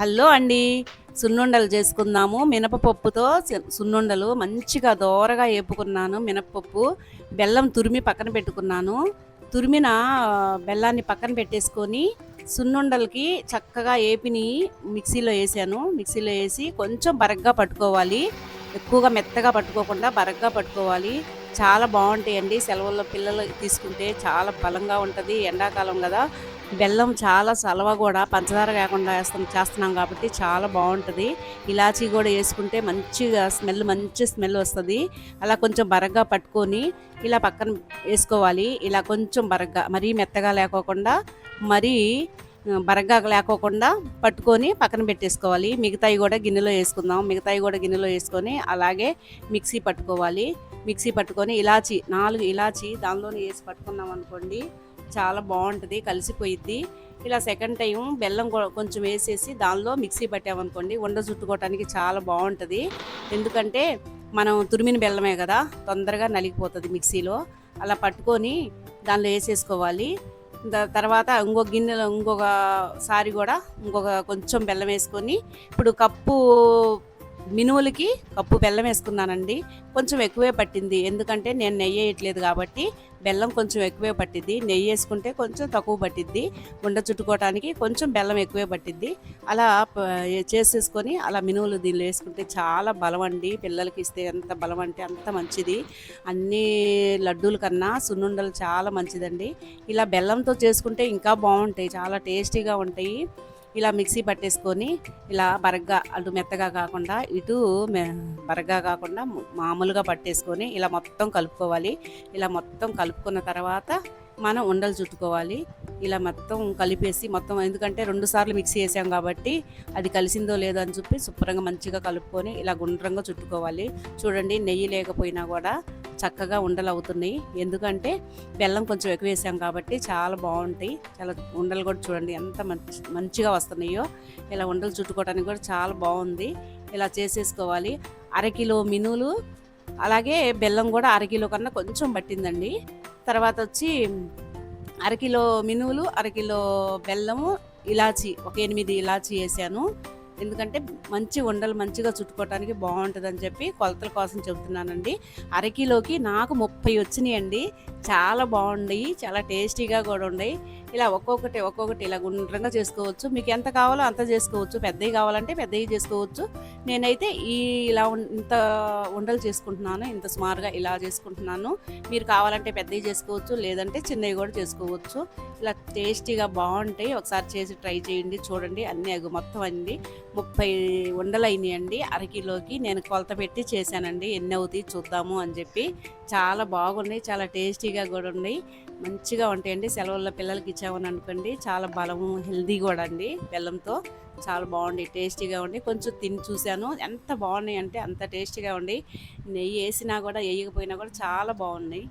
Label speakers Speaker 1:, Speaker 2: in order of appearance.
Speaker 1: Hello అండి. సున్నుండలు చేసుకుందాము. మినపపప్పుతో సున్నుండలు మంచిగా దోరగా ఏపుకున్నాను మినపప్పు. బెల్లం తురిమి పక్కన పెట్టుకున్నాను. తురిమిన బెల్లాన్ని పక్కన పెట్టేసుకొని, సున్నుండలకి చక్కగా ఏపిని మిక్సీలో ఏసాను. మిక్సీలో ఏసి కొంచెం బరగ్గా పట్టుకోవాలి. ఎక్కువగా మెత్తగా పట్టుకోకుండా బరగ్గా పట్టుకోవాలి. చాలా బావుంటాయండి. సెలవుల్లో పిల్లలు తీసుకుంటే చాలా బలంగా ఉంటది. ఎండాకాలం గదా! బెల్లం చాలా సలవ గూడా పంచదార లేకుండా చేస్తున్నాం కాబట్టి చాలా బావుంటది. ఇలాచీ గూడా యేసుకుంటే మంచిగా మంచి స్మెల్ వస్తది. అలా కొంచెం బరగ్గా పట్టుకొని ఇలా పక్కన ఏసుకోవాలి. ఇలా కొంచెం బరగ్గా, మరీ మెత్తగా లేకోకుండా, మరీ బరగ్గా లేకోకుండా పట్టుకొని పక్కన పెట్టేసుకోవాలి. మిగతాయి గూడా గిన్నెలో యేసుకుందాం. మిగతాయి గూడా గిన్నెలో యేసుకొని అలాగే మిక్సీ పట్టుకోవాలి. మిక్సీ పట్టుకొని 4 ఇలాచీ దానిలోనే యేసి పట్టుకున్నామనుకోండి, చాలా బావుంటది. కలిసిపోయిద్ది. ఇలా సెకండ్ టైము బెల్లం కొంచెం వేసేసి దానిలో మిక్సీ పట్టామనుకోండి, ఉండ చుట్టుకోవటానికి చాలా బావుంటది. ఎందుకంటే మనం తురిమిన బెల్లమే గదా! తొందరగా నలిగిపోతది మిక్సీలో. అలా పట్టుకొని దానిలో ఏసేసుకోవాలి. తర్వాత ఇంకొకసారి గూడా కొంచెం బెల్లం వేసుకొని, ఇప్పుడు మినుములకి కప్పు బెల్లం వేసుకున్నానండి. కొంచెం ఎక్కువే పట్టింది. ఎందుకంటే నేను నెయ్యేయట్లేదు కాబట్టి బెల్లం కొంచెం ఎక్కువే పట్టిద్ది. నెయ్యేసుకుంటే కొంచెం తక్కువ పట్టిద్ది. ఉండ చుట్టుకోవటానికి కొంచెం బెల్లం ఎక్కువే పట్టిద్ది. అలా చేసేసుకొని అలా మినుములు దీనిలో వేసుకుంటే చాలా బలమండి. పిల్లలకి ఇస్తే ఎంత బలం అంటే అంత మంచిది. అన్నీ లడ్డూల కన్నా సున్నుండలు చాలా మంచిదండి. ఇలా బెల్లంతో చేసుకుంటే ఇంకా బావుంటాయి. చాలా టేస్టీగా ఉంటాయి. ఇలా మిక్సీ పట్టేసుకొని, ఇలా బరగ్గా, అటు మెత్తగా కాకుండా, బరగ్గా కాకుండా మామూలుగా పట్టేసుకొని ఇలా మొత్తం కలుపుకోవాలి. ఇలా మొత్తం కలుపుకున్న తర్వాత మనం ఉండలు చుట్టుకోవాలి. ఇలా మొత్తం కలిపేసి ఎందుకంటే 2 సార్లు మిక్సీ వేసాం కాబట్టి అది కలిసిందో లేదో అని చెప్పి శుభ్రంగా మంచిగా కలుపుకొని ఇలా గుండ్రంగా చుట్టుకోవాలి. చూడండి, నెయ్యి లేకపోయినా కూడా చక్కగా ఉండలు అవుతున్నాయి. ఎందుకంటే బెల్లం కొంచెం ఎక్కువ వేసాం కాబట్టి చాలా బాగుంటాయి. చాలా ఉండలు కూడా చూడండి ఎంత మంచిగా వస్తున్నాయో. ఇలా ఉండలు చుట్టుకోవడానికి కూడా చాలా బాగుంది. ఇలా చేసేసుకోవాలి. అరకిలో మినువులు, అలాగే బెల్లం కూడా అరకిలో కన్నా కొంచెం పట్టిందండి. తర్వాత వచ్చి అరకిలో మినువులు, అరకిలో బెల్లము, ఒక 8 ఇలాచీ వేసాను. ఎందుకంటే మంచి ఉండలు మంచిగా చుట్టుకోవటానికి బాగుంటుందని చెప్పి కొలతల కోసం చెబుతున్నానండి. అరకిలోకి నాకు 30 వచ్చినాయండి. చాలా బాగున్నాయి. చాలా టేస్టీగా కూడా ఉన్నాయి. ఇలా ఒక్కొక్కటి ఇలా గుండ్రంగా చేసుకోవచ్చు. మీకు ఎంత కావాలో అంత చేసుకోవచ్చు. పెద్దవి కావాలంటే పెద్దవి చేసుకోవచ్చు. నేనైతే ఇంత ఉండలు చేసుకుంటున్నాను. ఇంత సుమారుగా ఇలా చేసుకుంటున్నాను. మీరు కావాలంటే పెద్దవి చేసుకోవచ్చు, లేదంటే చిన్నవి కూడా చేసుకోవచ్చు. ఇలా టేస్టీగా బాగుంటాయి. ఒకసారి చేసి ట్రై చేయండి. చూడండి, మొత్తం అన్నీ 30 ఉండలు అయినాయండి. అరకిలోకి నేను కొలత పెట్టి చేశానండి. ఎన్ని అవుతాయి చూద్దాము అని చెప్పి. చాలా బాగున్నాయి. చాలా టేస్టీగా కూడా ఉన్నాయి. మంచిగా ఉంటాయండి. సెలవుల్లో పిల్లలకి ఇచ్చామని అనుకోండి, చాలా బలము, హెల్దీ కూడా అండి. బెల్లంతో చాలా బాగుంది. టేస్టీగా ఉండి కొంచెం తిని చూశాను. ఎంత బాగున్నాయి అంటే అంత టేస్టీగా ఉండి, నెయ్యి వేసినా కూడా వేయకపోయినా కూడా చాలా బాగున్నాయి.